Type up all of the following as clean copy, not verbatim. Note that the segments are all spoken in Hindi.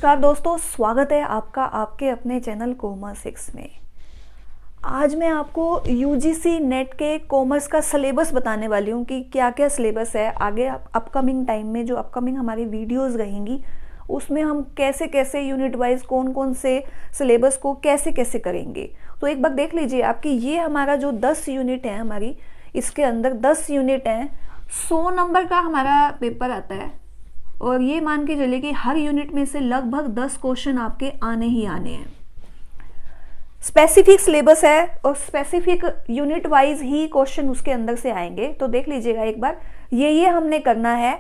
नमस्कार दोस्तों, स्वागत है आपका आपके अपने चैनल कॉमर्स 6 में। आज मैं आपको यूजीसी नेट के कॉमर्स का सिलेबस बताने वाली हूँ कि क्या क्या सिलेबस है आगे अपकमिंग टाइम में। जो अपकमिंग हमारी वीडियोस रहेंगी उसमें हम कैसे कैसे यूनिट वाइज कौन कौन से सिलेबस को कैसे कैसे करेंगे। तो एक बार देख लीजिए, आपकी ये हमारा जो 10 यूनिट है हमारी, इसके अंदर 10 यूनिट हैं, 100 नंबर का हमारा पेपर आता है। और ये मान के चलिए कि हर यूनिट में से लगभग 10 क्वेश्चन आपके आने ही आने हैं। स्पेसिफिक सिलेबस है और स्पेसिफिक यूनिट वाइज ही क्वेश्चन उसके अंदर से आएंगे। तो देख लीजिएगा एक बार, ये हमने करना है।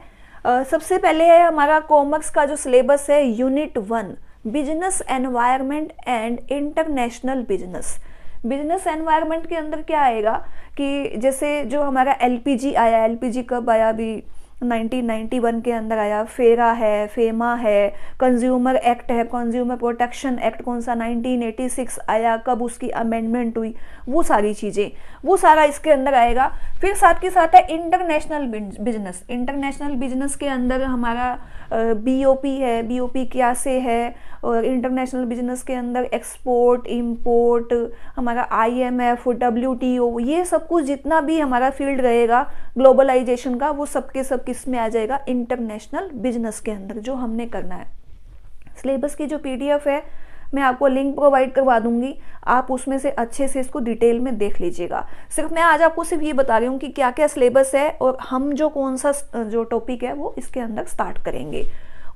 सबसे पहले है हमारा कॉमर्स का जो सिलेबस है, unit 1 business environment and international business. Business environment के अंदर क्या आएगा कि जैसे जो हमारा एलपीजी आया, एलपीजी कब आया, अभी 1991 के अंदर आया। फेरा है, फेमा है, कंज्यूमर एक्ट है, कंज्यूमर प्रोटेक्शन एक्ट कौन सा 1986 आया, कब उसकी अमेंडमेंट हुई, वो सारी चीज़ें, वो सारा इसके अंदर आएगा। फिर साथ के साथ है इंटरनेशनल बिजनेस। इंटरनेशनल बिजनेस के अंदर हमारा बीओपी है, बीओपी क्या से है, और इंटरनेशनल बिजनेस के अंदर एक्सपोर्ट इंपोर्ट, हमारा आईएमएफ, डब्ल्यूटीओ, ये सब कुछ जितना भी हमारा फील्ड रहेगा ग्लोबलाइजेशन का, वो सब के सब किस में आ जाएगा, इंटरनेशनल बिजनेस के अंदर, जो हमने करना है। सिलेबस की जो पीडीएफ है मैं आपको लिंक प्रोवाइड करवा दूंगी, आप उसमें से अच्छे से इसको डिटेल में देख लीजिएगा। सिर्फ मैं आज आपको सिर्फ ये बता रही हूँ कि क्या क्या सिलेबस है और हम जो कौन सा जो टॉपिक है वो इसके अंदर स्टार्ट करेंगे।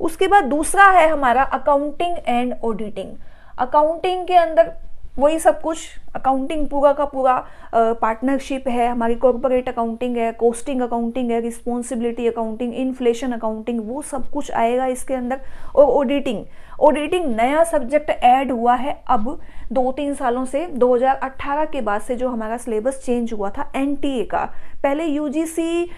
उसके बाद दूसरा है हमारा अकाउंटिंग एंड ऑडिटिंग। अकाउंटिंग के अंदर वही सब कुछ, अकाउंटिंग पूरा का पूरा पार्टनरशिप है, हमारी कॉर्पोरेट अकाउंटिंग है, कॉस्टिंग अकाउंटिंग है, रिस्पॉन्सिबिलिटी अकाउंटिंग, इन्फ्लेशन अकाउंटिंग, वो सब कुछ आएगा इसके अंदर। और ऑडिटिंग, ऑडिटिंग नया सब्जेक्ट ऐड हुआ है अब 2-3 सालों से, 2018 के बाद से जो हमारा सिलेबस चेंज हुआ था एनटीए का। पहले यूजीसी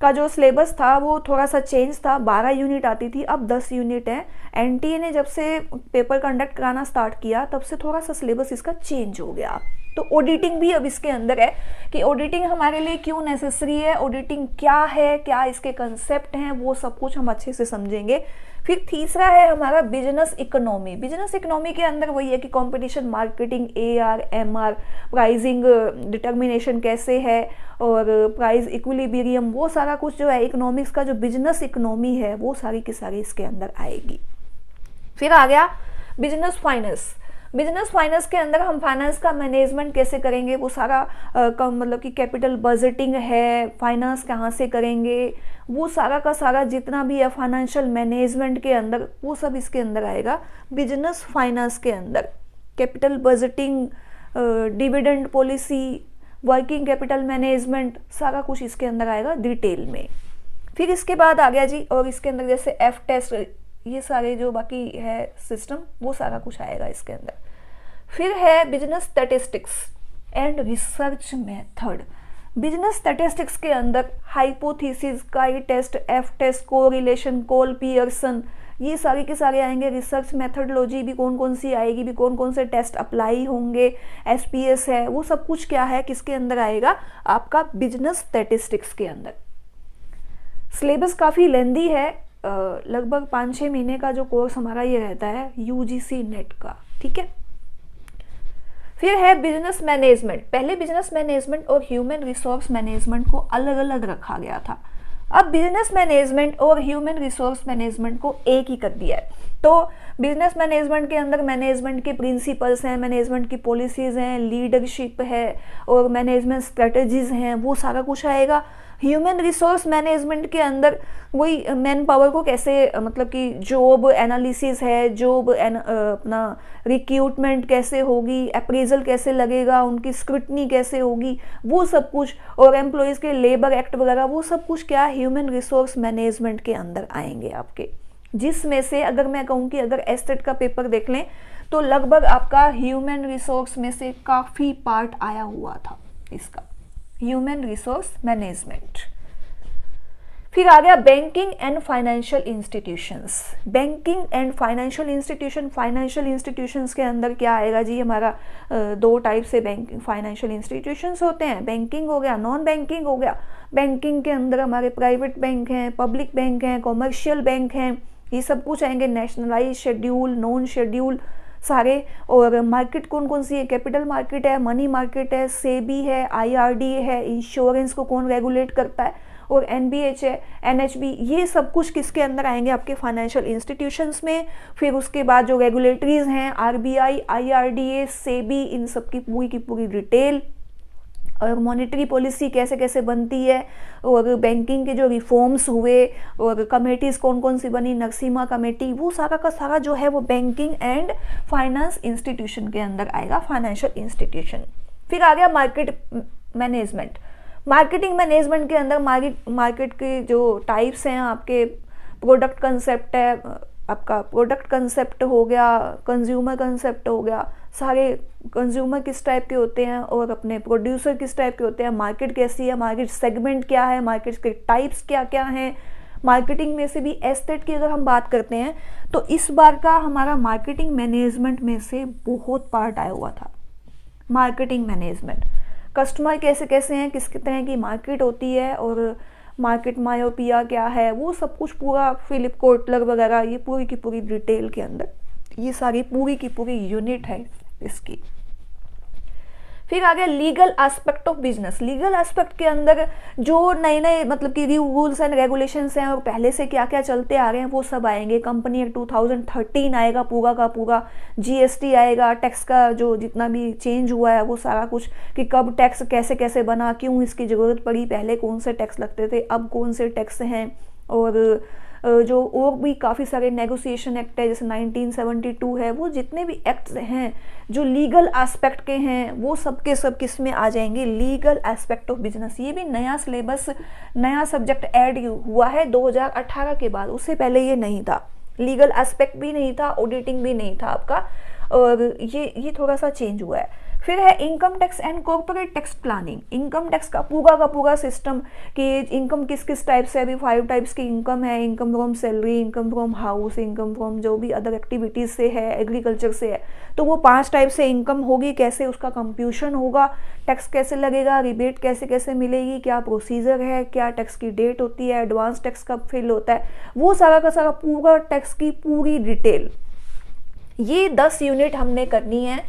का जो सिलेबस था वो थोड़ा सा चेंज था, 12 यूनिट आती थी, अब 10 यूनिट है। एनटीए ने जब से पेपर कंडक्ट कराना स्टार्ट किया तब से थोड़ा सा सिलेबस इसका चेंज हो गया। तो ऑडिटिंग भी अब इसके अंदर है कि ऑडिटिंग हमारे लिए क्यों नेसेसरी है, ऑडिटिंग क्या है, क्या इसके कंसेप्ट हैं, वो सब कुछ हम अच्छे से समझेंगे। फिर तीसरा है हमारा बिजनेस इकोनॉमी। बिजनेस इकोनॉमी के अंदर वही है कि competition marketing, AR MR, pricing determination कैसे है, और प्राइस इक्विलिब्रियम, वो सारा कुछ जो है इकोनॉमिक्स का जो बिजनेस इकोनॉमी है वो सारी की सारी इसके अंदर आएगी। फिर आ गया बिजनेस फाइनेंस। बिजनेस फाइनेंस के अंदर हम फाइनेंस का मैनेजमेंट कैसे करेंगे, वो सारा मतलब कि कैपिटल बजटिंग है, फाइनेंस कहाँ से करेंगे, वो सारा का सारा जितना भी है फाइनेंशियल मैनेजमेंट के अंदर, वो सब इसके अंदर आएगा। बिजनेस फाइनेंस के अंदर capital budgeting, dividend policy, working capital management, सारा कुछ इसके अंदर आएगा डिटेल में। फिर इसके बाद आ गया जी, और इसके अंदर जैसे एफ टेस्ट, ये सारे जो बाकी है सिस्टम, वो सारा कुछ आएगा इसके अंदर। फिर है business statistics and research method. Business statistics के अंदर हाइपोथेसिस, काई टेस्ट, एफ टेस्ट, कोरिलेशन, कोल पियर्सन, ये सारे के सारे आएंगे। रिसर्च मेथडोलॉजी भी कौन कौन सी आएगी, भी कौन कौन से टेस्ट अप्लाई होंगे, एसपीएस है, वो सब कुछ क्या है किसके अंदर आएगा, आपका बिजनेस स्टैटिस्टिक्स के अंदर। सिलेबस काफ़ी लेंदी है, लगभग 5-6 महीने का जो कोर्स हमारा ये रहता है यूजीसी नेट का, ठीक है। फिर है बिजनेस मैनेजमेंट। पहले बिजनेस मैनेजमेंट और ह्यूमन रिसोर्स मैनेजमेंट को अलग अलग रखा गया था, अब बिजनेस मैनेजमेंट और ह्यूमन रिसोर्स मैनेजमेंट को एक ही कर दिया है। तो बिजनेस मैनेजमेंट के अंदर मैनेजमेंट के प्रिंसिपल्स हैं, मैनेजमेंट की पॉलिसीज़ हैं, लीडरशिप है और मैनेजमेंट स्ट्रेटजीज़ हैं, वो सारा कुछ आएगा। ह्यूमन रिसोर्स मैनेजमेंट के अंदर वही मैन पावर को कैसे, मतलब कि जॉब एनालिसिस है, जॉब अपना रिक्रूटमेंट कैसे होगी, अप्रेजल कैसे लगेगा, उनकी स्क्रूटनी कैसे होगी, वो सब कुछ, और एम्प्लॉयज़ के लेबर एक्ट वगैरह, वो सब कुछ क्या ह्यूमन रिसोर्स मैनेजमेंट के अंदर आएंगे आपके। जिसमें से अगर मैं कहूँ कि अगर एस्टेट का पेपर देख लें तो लगभग आपका ह्यूमन रिसोर्स में से काफ़ी पार्ट आया हुआ था इसका, ह्यूमन रिसोर्स मैनेजमेंट। फिर आ गया banking and financial institutions. Banking and financial institution, financial institutions के अंदर क्या आएगा जी, हमारा 2 टाइप से बैंकिंग फाइनेंशियल इंस्टीट्यूशंस होते हैं, बैंकिंग हो गया, नॉन बैंकिंग हो गया। बैंकिंग के अंदर हमारे प्राइवेट बैंक हैं, पब्लिक बैंक हैं, कॉमर्शियल बैंक हैं, ये सब कुछ आएंगे, नेशनलाइज, शेड्यूल, नॉन शेड्यूल सारे। और मार्केट कौन कौन सी है, कैपिटल मार्केट है, मनी मार्केट है, सेबी है, आईआरडीए है, इंश्योरेंस को कौन रेगुलेट करता है, और एनबीएच है, एनएचबी, ये सब कुछ किसके अंदर आएंगे, आपके फाइनेंशियल इंस्टीट्यूशंस में। फिर उसके बाद जो रेगुलेटरीज हैं, आरबीआई, आईआरडीए, सेबी, इन सब की पूरी डिटेल, और मॉनेटरी पॉलिसी कैसे कैसे बनती है, और बैंकिंग के जो रिफॉर्म्स हुए, और कमेटीज़ कौन कौन सी बनी, नरसिम्हा कमेटी, वो सारा का सारा जो है वो बैंकिंग एंड फाइनेंस इंस्टीट्यूशन के अंदर आएगा, फाइनेंशियल इंस्टीट्यूशन। फिर आ गया मार्केट मैनेजमेंट। मार्केटिंग मैनेजमेंट के अंदर मार्केट के जो टाइप्स हैं, आपके प्रोडक्ट कंसेप्ट है, आपका प्रोडक्ट कंसेप्ट हो गया, कंज्यूमर कंसेप्ट हो गया, सारे कंज्यूमर किस टाइप के होते हैं और अपने प्रोड्यूसर किस टाइप के होते हैं, मार्केट कैसी है, मार्केट सेगमेंट क्या है, मार्केट के टाइप्स क्या क्या हैं। मार्केटिंग में से भी एस्टेट की अगर हम बात करते हैं तो इस बार का हमारा मार्केटिंग मैनेजमेंट में से बहुत पार्ट आया हुआ था। मार्केटिंग मैनेजमेंट, कस्टमर कैसे कैसे हैं, किस तरह की मार्केट होती है, और मार्केट मायोपिया क्या है, वो सब कुछ पूरा, फिलिप कोटलर वगैरह, ये पूरी की पूरी डिटेल के अंदर ये सारी पूरी की पूरी यूनिट है इसकी। फिर आ गया legal aspect of business. Legal aspect के अंदर जो नए नए मतलब कि रूल्स एंड रेगुलेशंस हैं और पहले से क्या क्या चलते आ रहे हैं वो सब आएंगे। कंपनी एक्ट 2013 आएगा पूरा का पूरा, जीएसटी आएगा, टैक्स का जो जितना भी चेंज हुआ है वो सारा कुछ, कि कब टैक्स कैसे कैसे बना, क्यों इसकी ज़रूरत पड़ी, पहले कौन से टैक्स लगते थे, अब कौन से टैक्स हैं, और जो और भी काफ़ी सारे नेगोशिएशन एक्ट है जैसे 1972 है, वो जितने भी एक्ट्स हैं जो लीगल एस्पेक्ट के हैं वो सब के सब किस में आ जाएंगे, लीगल एस्पेक्ट ऑफ बिजनेस। ये भी नया सिलेबस, नया सब्जेक्ट ऐड हुआ है 2018 के बाद, उससे पहले ये नहीं था, लीगल एस्पेक्ट भी नहीं था, ऑडिटिंग भी नहीं था आपका, और ये थोड़ा सा चेंज हुआ है। फिर है income tax and corporate tax planning. Income tax का पूरा सिस्टम कि इनकम किस किस टाइप से, अभी 5 टाइप्स की इनकम है, income from salary, income from house, income from जो भी अदर एक्टिविटीज से है, एग्रीकल्चर से है, तो वो 5 टाइप से इनकम होगी, कैसे उसका कंप्यूशन होगा, टैक्स कैसे लगेगा, रिबेट कैसे कैसे मिलेगी, क्या प्रोसीजर है, क्या टैक्स की डेट होती है, एडवांस टैक्स कब फिल होता है, वो सारा का सारा पूरा टैक्स की पूरी डिटेल, ये 10 यूनिट हमने करनी है।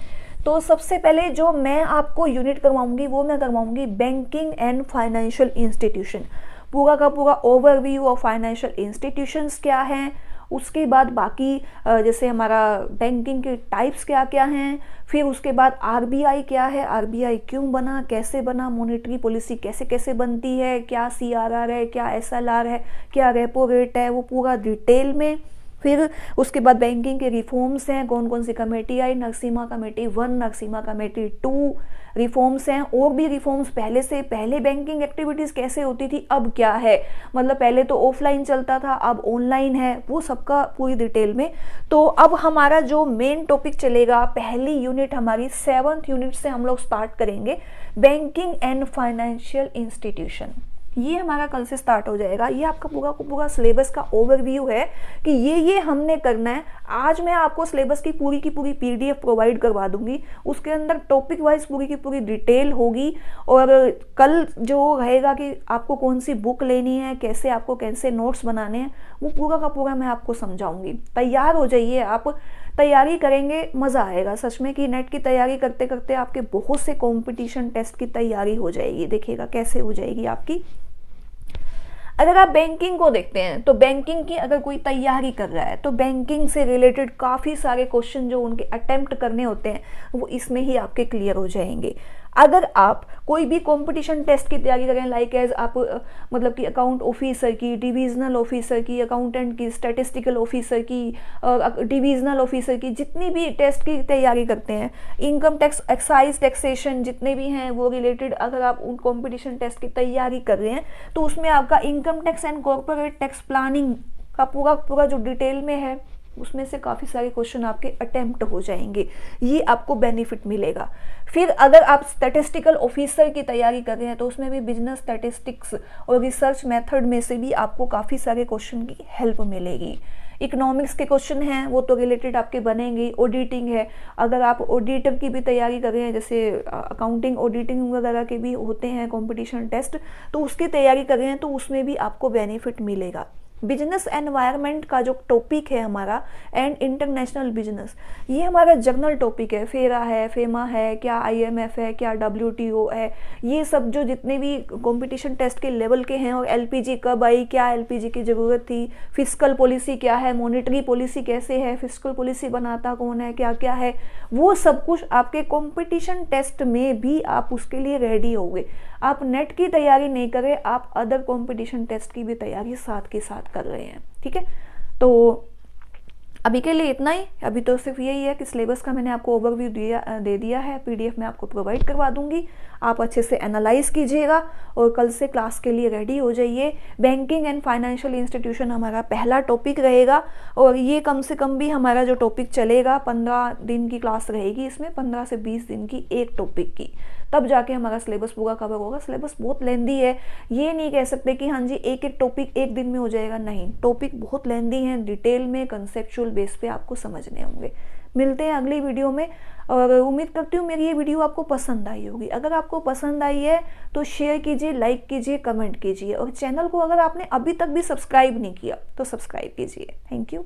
तो सबसे पहले जो मैं आपको यूनिट करवाऊंगी वो मैं करवाऊंगी बैंकिंग एंड फाइनेंशियल इंस्टीट्यूशन, पूरा का पूरा ओवरव्यू ऑफ फाइनेंशियल इंस्टीट्यूशंस क्या हैं, उसके बाद बाकी जैसे हमारा बैंकिंग के टाइप्स क्या क्या हैं, फिर उसके बाद आरबीआई क्या है, आरबीआई क्यों बना, कैसे बना, मॉनेटरी पॉलिसी कैसे कैसे बनती है, क्या सीआरआर है, क्या एसएलआर है, क्या रेपो रेट है, वो पूरा डिटेल में। फिर उसके बाद बैंकिंग के रिफॉर्म्स हैं, कौन कौन सी कमेटी आई, Narasimha committee 1, Narasimha committee 2 reforms हैं, और भी रिफॉर्म्स पहले से, पहले बैंकिंग एक्टिविटीज़ कैसे होती थी, अब क्या है, मतलब पहले तो ऑफलाइन चलता था अब ऑनलाइन है, वो सबका पूरी डिटेल में। तो अब हमारा जो मेन टॉपिक चलेगा, पहली यूनिट हमारी 7th यूनिट से हम लोग स्टार्ट करेंगे, बैंकिंग एंड फाइनेंशियल इंस्टीट्यूशन। ये हमारा कल से स्टार्ट हो जाएगा। ये आपका पूरा सिलेबस का ओवरव्यू है कि ये हमने करना है। आज मैं आपको सिलेबस की पूरी पीडीएफ प्रोवाइड करवा दूंगी, उसके अंदर टॉपिक वाइज पूरी की पूरी डिटेल होगी, और कल जो रहेगा कि आपको कौन सी बुक लेनी है, कैसे आपको कैसे नोट्स बनाने हैं, वो पूरा का पूरा मैं आपको समझाऊंगी। तैयार हो जाइए, आप तैयारी करेंगे मज़ा आएगा सच में, कि नेट की तैयारी करते करते आपके बहुत से कंपटीशन टेस्ट की तैयारी हो जाएगी, देखिएगा कैसे हो जाएगी आपकी। अगर आप बैंकिंग को देखते हैं तो बैंकिंग की अगर कोई तैयारी कर रहा है तो बैंकिंग से रिलेटेड काफ़ी सारे क्वेश्चन जो उनके अटेम्प्ट करने होते हैं वो इसमें ही आपके क्लियर हो जाएंगे। अगर आप कोई भी कंपटीशन टेस्ट की तैयारी करें, लाइक एज आप मतलब कि अकाउंट ऑफिसर की, डिविजनल ऑफिसर की, अकाउंटेंट की, स्टैटिस्टिकल ऑफिसर की, डिविजनल ऑफिसर की, जितनी भी टेस्ट की तैयारी करते हैं, इनकम टैक्स, एक्साइज टैक्सेशन जितने भी हैं वो रिलेटेड, अगर आप उन कंपटीशन टेस्ट की तैयारी कर रहे हैं तो उसमें आपका income tax and corporate tax planning का पूरा जो डिटेल में है उसमें से काफ़ी सारे क्वेश्चन आपके अटेम्प्ट हो जाएंगे, ये आपको बेनिफिट मिलेगा। फिर अगर आप स्टैटिस्टिकल ऑफिसर की तैयारी कर रहे हैं तो उसमें भी बिजनेस स्टैटिस्टिक्स और रिसर्च मेथड में से भी आपको काफ़ी सारे क्वेश्चन की हेल्प मिलेगी। इकोनॉमिक्स के क्वेश्चन हैं वो तो रिलेटेड आपके बनेंगे। ऑडिटिंग है, अगर आप ऑडिटर की भी तैयारी कर रहे हैं, जैसे अकाउंटिंग ऑडिटिंग वगैरह के भी होते हैं कंपटीशन टेस्ट, तो उसकी तैयारी कर रहे हैं तो उसमें भी आपको बेनिफिट मिलेगा। बिजनेस एनवायरनमेंट का जो टॉपिक है हमारा एंड इंटरनेशनल बिजनेस, ये हमारा जर्नल टॉपिक है। फेरा है, फेमा है, क्या IMF है, क्या WTO है, ये सब जो जितने भी कंपटीशन टेस्ट के लेवल के हैं, और LPG कब आई, क्या LPG की ज़रूरत थी, फिस्कल पॉलिसी क्या है, मॉनेटरी पॉलिसी कैसे है, फिस्कल पॉलिसी बनाता कौन है, क्या क्या है, वो सब कुछ आपके कंपटीशन टेस्ट में भी आप उसके लिए रेडी होगे। आप नेट की तैयारी नहीं कर रहे, आप अदर कंपटीशन टेस्ट की भी तैयारी साथ के साथ कर रहे हैं। ठीक है, तो अभी के लिए इतना ही। अभी तो सिर्फ यही है कि सिलेबस का मैंने आपको ओवरव्यू दे दिया है, PDF में आपको प्रोवाइड करवा दूंगी, आप अच्छे से एनालाइज कीजिएगा और कल से क्लास के लिए रेडी हो जाइए। बैंकिंग एंड फाइनेंशियल इंस्टीट्यूशन हमारा पहला टॉपिक रहेगा, और ये कम से कम भी हमारा जो टॉपिक चलेगा 15 दिन की क्लास रहेगी, इसमें 15 से 20 दिन की एक टॉपिक की, तब जाके हमारा सिलेबस पूरा कवर होगा। सिलेबस बहुत लेंदी है, ये नहीं कह सकते कि हाँ जी एक एक टॉपिक एक दिन में हो जाएगा, नहीं, टॉपिक बहुत लेंदी हैं, डिटेल में कंसेप्चुअल बेस पे आपको समझने होंगे। मिलते हैं अगली वीडियो में, और उम्मीद करती हूँ मेरी ये वीडियो आपको पसंद आई होगी। अगर आपको पसंद आई है तो शेयर कीजिए, लाइक कीजिए, कमेंट कीजिए, और चैनल को अगर आपने अभी तक भी सब्सक्राइब नहीं किया तो सब्सक्राइब कीजिए। Thank you.